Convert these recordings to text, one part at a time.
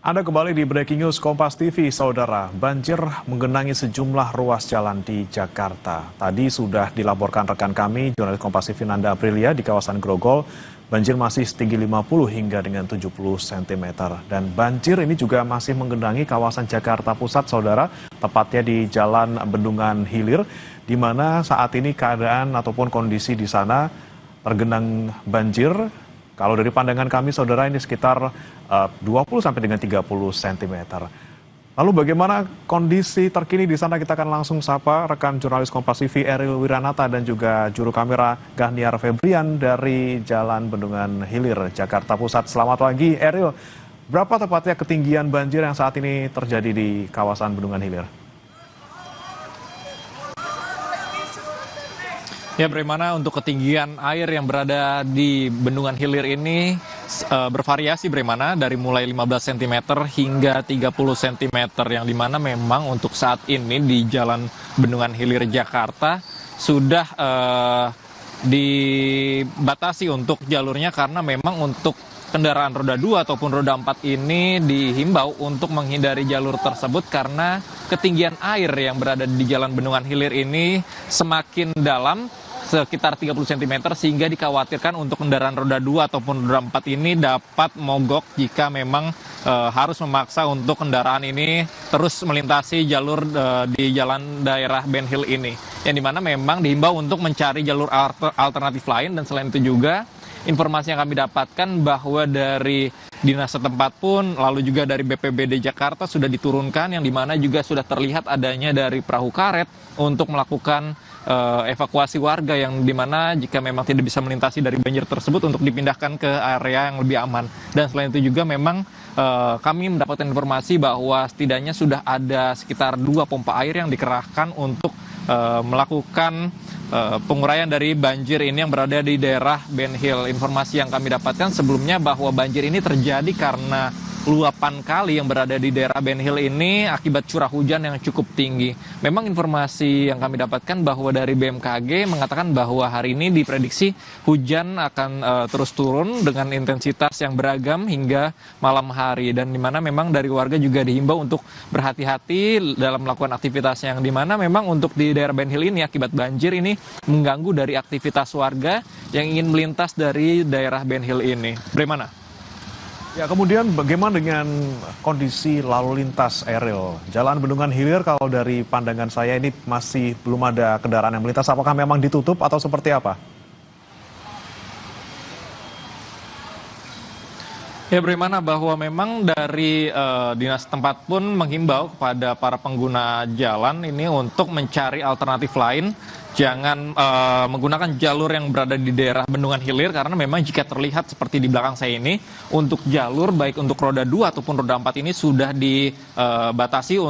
Anda kembali di Breaking News Kompas TV, Saudara. Banjir menggenangi sejumlah ruas jalan di Jakarta. Tadi sudah dilaporkan rekan kami, jurnalis Kompas TV Nanda Aprilia di kawasan Grogol. Banjir masih setinggi 50 hingga dengan 70 cm. Dan banjir ini juga masih menggenangi kawasan Jakarta Pusat, Saudara. Tepatnya di Jalan Bendungan Hilir, di mana saat ini keadaan ataupun kondisi di sana tergenang banjir. Kalau dari pandangan kami, Saudara, ini sekitar 20 sampai dengan 30 cm. Lalu bagaimana kondisi terkini di sana? Kita akan langsung sapa rekan jurnalis Kompas TV Eril Wiranata dan juga juru kamera Gahniar Febrian dari Jalan Bendungan Hilir, Jakarta Pusat. Selamat pagi, Eril. Berapa tepatnya ketinggian banjir yang saat ini terjadi di kawasan Bendungan Hilir? Ya, bagaimana untuk ketinggian air yang berada di Bendungan Hilir ini bervariasi bagaimana dari mulai 15 cm hingga 30 cm yang dimana memang untuk saat ini di Jalan Bendungan Hilir Jakarta sudah dibatasi untuk jalurnya karena memang untuk kendaraan roda 2 ataupun roda 4 ini dihimbau untuk menghindari jalur tersebut karena ketinggian air yang berada di Jalan Bendungan Hilir ini semakin dalam sekitar 30 cm sehingga dikhawatirkan untuk kendaraan roda 2 ataupun roda 4 ini dapat mogok jika memang harus memaksa untuk kendaraan ini terus melintasi jalur di jalan daerah Ben Hill ini. Yang dimana memang dihimbau untuk mencari jalur alternatif lain, dan selain itu juga informasi yang kami dapatkan bahwa dari dinas setempat pun lalu juga dari BPBD Jakarta sudah diturunkan, yang dimana juga sudah terlihat adanya dari perahu karet untuk melakukan evakuasi warga yang dimana jika memang tidak bisa melintasi dari banjir tersebut untuk dipindahkan ke area yang lebih aman. Dan selain itu juga memang kami mendapatkan informasi bahwa setidaknya sudah ada sekitar 2 pompa air yang dikerahkan untuk melakukan penguraian dari banjir ini yang berada di daerah Ben Hill. Informasi yang kami dapatkan sebelumnya bahwa banjir ini terjadi karena luapan kali yang berada di daerah Ben Hill ini akibat curah hujan yang cukup tinggi. Memang informasi yang kami dapatkan bahwa dari BMKG mengatakan bahwa hari ini diprediksi hujan akan terus turun dengan intensitas yang beragam hingga malam hari, dan dimana memang dari warga juga dihimbau untuk berhati-hati dalam melakukan aktivitas yang dimana memang untuk di daerah Ben Hill ini akibat banjir ini mengganggu dari aktivitas warga yang ingin melintas dari daerah Ben Hill ini. Bagaimana? Ya, kemudian bagaimana dengan kondisi lalu lintas, Eril? Jalan Bendungan Hilir kalau dari pandangan saya ini masih belum ada kendaraan yang melintas. Apakah memang ditutup atau seperti apa? Ya, bagaimana bahwa memang dari dinas tempat pun menghimbau kepada para pengguna jalan ini untuk mencari alternatif lain. Jangan menggunakan jalur yang berada di daerah Bendungan Hilir karena memang jika terlihat seperti di belakang saya ini, untuk jalur baik untuk roda 2 ataupun roda 4 ini sudah dibatasi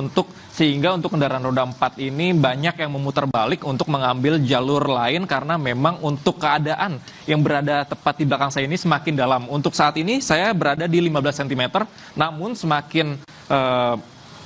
sehingga untuk kendaraan roda 4 ini banyak yang memutar balik untuk mengambil jalur lain karena memang untuk keadaan yang berada tepat di belakang saya ini semakin dalam. Untuk saat ini saya berada di 15 cm, namun semakin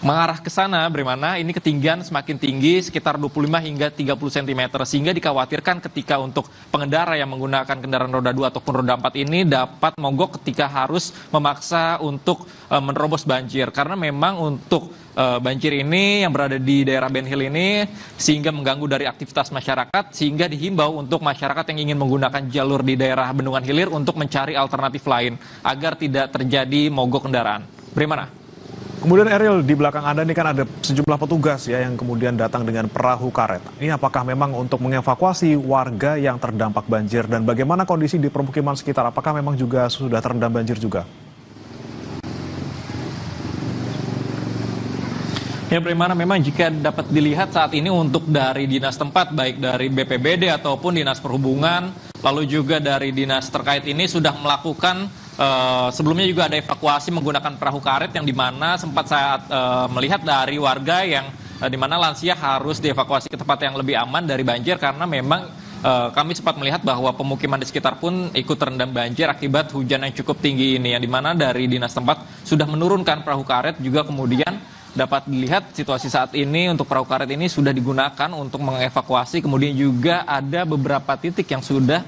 mengarah ke sana, bagaimana ini ketinggian semakin tinggi sekitar 25 hingga 30 cm sehingga dikhawatirkan ketika untuk pengendara yang menggunakan kendaraan roda 2 ataupun roda 4 ini dapat mogok ketika harus memaksa untuk menerobos banjir karena memang untuk banjir ini yang berada di daerah Ben Hill ini sehingga mengganggu dari aktivitas masyarakat sehingga dihimbau untuk masyarakat yang ingin menggunakan jalur di daerah Bendungan Hilir untuk mencari alternatif lain agar tidak terjadi mogok kendaraan. Bagaimana? Kemudian Eril, di belakang Anda ini kan ada sejumlah petugas ya yang kemudian datang dengan perahu karet. Ini apakah memang untuk mengevakuasi warga yang terdampak banjir, dan bagaimana kondisi di permukiman sekitar? Apakah memang juga sudah terendam banjir juga? Ya, bagaimana memang jika dapat dilihat saat ini untuk dari dinas tempat, baik dari BPBD ataupun dinas perhubungan, lalu juga dari dinas terkait ini sudah melakukan sebelumnya juga ada evakuasi menggunakan perahu karet yang dimana sempat saya melihat dari warga yang dimana lansia harus dievakuasi ke tempat yang lebih aman dari banjir karena memang kami sempat melihat bahwa pemukiman di sekitar pun ikut terendam banjir akibat hujan yang cukup tinggi ini, yang dimana dari dinas tempat sudah menurunkan perahu karet juga. Kemudian dapat dilihat situasi saat ini untuk perahu karet ini sudah digunakan untuk mengevakuasi, kemudian juga ada beberapa titik yang sudah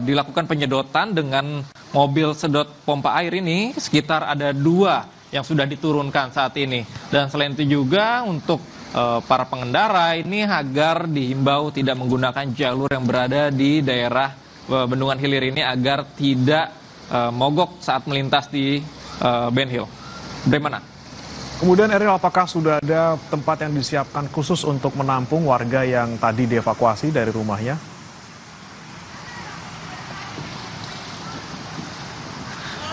dilakukan penyedotan dengan mobil sedot pompa air ini, sekitar ada 2 yang sudah diturunkan saat ini. Dan selain itu juga untuk para pengendara ini agar dihimbau tidak menggunakan jalur yang berada di daerah Bendungan Hilir ini agar tidak mogok saat melintas di Ben Hill. Bagaimana? Kemudian Eril, apakah sudah ada tempat yang disiapkan khusus untuk menampung warga yang tadi dievakuasi dari rumahnya?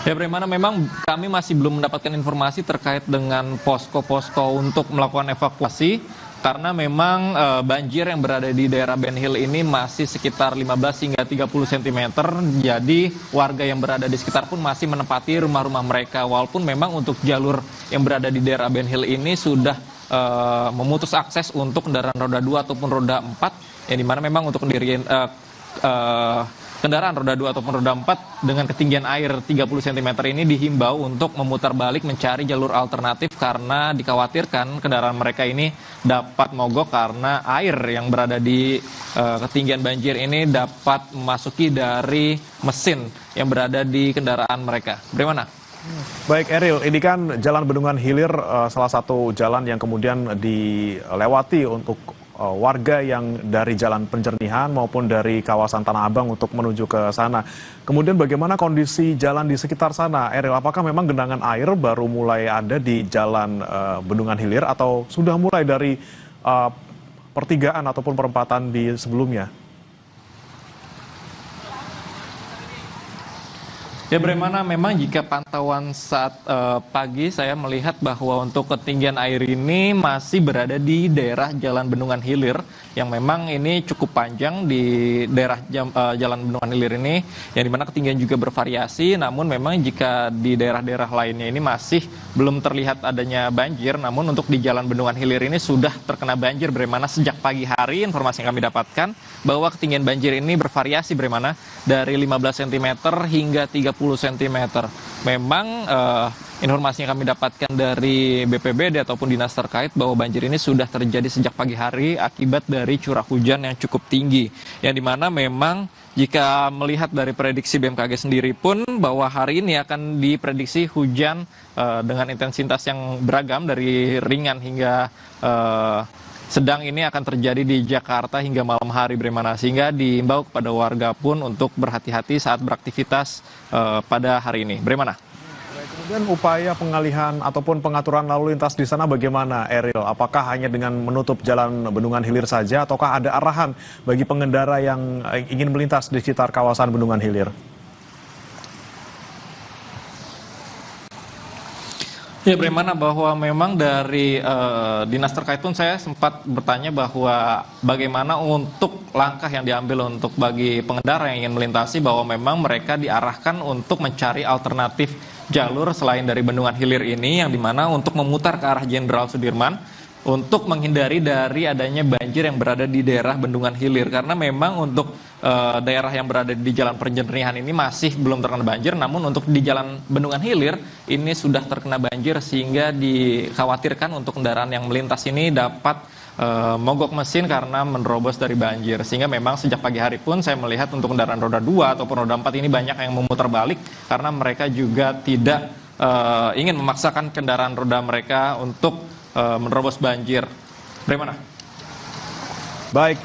Ya, bagaimana memang kami masih belum mendapatkan informasi terkait dengan posko-posko untuk melakukan evakuasi karena memang banjir yang berada di daerah Ben Hill ini masih sekitar 15 hingga 30 cm. Jadi warga yang berada di sekitar pun masih menempati rumah-rumah mereka. Walaupun memang untuk jalur yang berada di daerah Ben Hill ini sudah memutus akses untuk kendaraan roda 2 ataupun roda 4, yang dimana memang untuk kendaraan roda 2 ataupun roda 4 dengan ketinggian air 30 cm ini dihimbau untuk memutar balik mencari jalur alternatif karena dikhawatirkan kendaraan mereka ini dapat mogok karena air yang berada di ketinggian banjir ini dapat memasuki dari mesin yang berada di kendaraan mereka. Bagaimana? Baik Eril, ini kan Jalan Bendungan Hilir salah satu jalan yang kemudian dilewati untuk warga yang dari jalan Penjernihan maupun dari kawasan Tanah Abang untuk menuju ke sana. Kemudian bagaimana kondisi jalan di sekitar sana, Eril? Apakah memang genangan air baru mulai ada di Jalan Bendungan Hilir atau sudah mulai dari pertigaan ataupun perempatan di sebelumnya? Ya, bagaimana memang jika pantauan saat pagi saya melihat bahwa untuk ketinggian air ini masih berada di daerah Jalan Bendungan Hilir yang memang ini cukup panjang di daerah Jalan Bendungan Hilir ini, yang dimana ketinggian juga bervariasi. Namun memang jika di daerah-daerah lainnya ini masih belum terlihat adanya banjir, namun untuk di Jalan Bendungan Hilir ini sudah terkena banjir. Bagaimana sejak pagi hari informasi yang kami dapatkan bahwa ketinggian banjir ini bervariasi bagaimana dari 15 cm hingga 30 cm. Memang informasi yang kami dapatkan dari BPBD ataupun dinas terkait bahwa banjir ini sudah terjadi sejak pagi hari akibat dari curah hujan yang cukup tinggi. Yang dimana memang jika melihat dari prediksi BMKG sendiri pun bahwa hari ini akan diprediksi hujan dengan intensitas yang beragam dari ringan hingga sedang ini akan terjadi di Jakarta hingga malam hari, bagaimana sehingga diimbau kepada warga pun untuk berhati-hati saat beraktivitas pada hari ini. Bagaimana? Kemudian upaya pengalihan ataupun pengaturan lalu lintas di sana bagaimana, Eril? Apakah hanya dengan menutup Jalan Bendungan Hilir saja ataukah ada arahan bagi pengendara yang ingin melintas di sekitar kawasan Bendungan Hilir? Ya, bagaimana bahwa memang dari dinas terkait pun saya sempat bertanya bahwa bagaimana untuk langkah yang diambil untuk bagi pengendara yang ingin melintasi, bahwa memang mereka diarahkan untuk mencari alternatif jalur selain dari Bendungan Hilir ini, yang dimana untuk memutar ke arah Jenderal Sudirman untuk menghindari dari adanya banjir yang berada di daerah Bendungan Hilir. Karena memang untuk daerah yang berada di Jalan Penjernihan ini masih belum terkena banjir, namun untuk di Jalan Bendungan Hilir ini sudah terkena banjir sehingga dikhawatirkan untuk kendaraan yang melintas ini dapat mogok mesin karena menerobos dari banjir. Sehingga memang sejak pagi hari pun saya melihat untuk kendaraan roda 2 ataupun roda 4 ini banyak yang memutar balik karena mereka juga tidak ingin memaksakan kendaraan roda mereka untuk menerobos banjir. Bagaimana? Baik,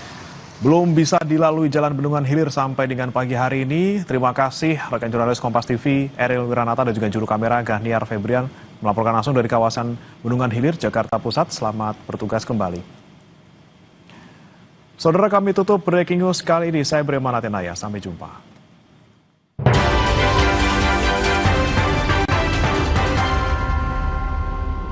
belum bisa dilalui Jalan Bendungan Hilir sampai dengan pagi hari ini. Terima kasih rekan jurnalis Kompas TV Eril Wiranata dan juga juru kamera Gahniar Febrian melaporkan langsung dari kawasan Bendungan Hilir, Jakarta Pusat. Selamat bertugas kembali. Saudara, kami tutup breaking news kali ini. Saya Breman Atenaya. Sampai jumpa.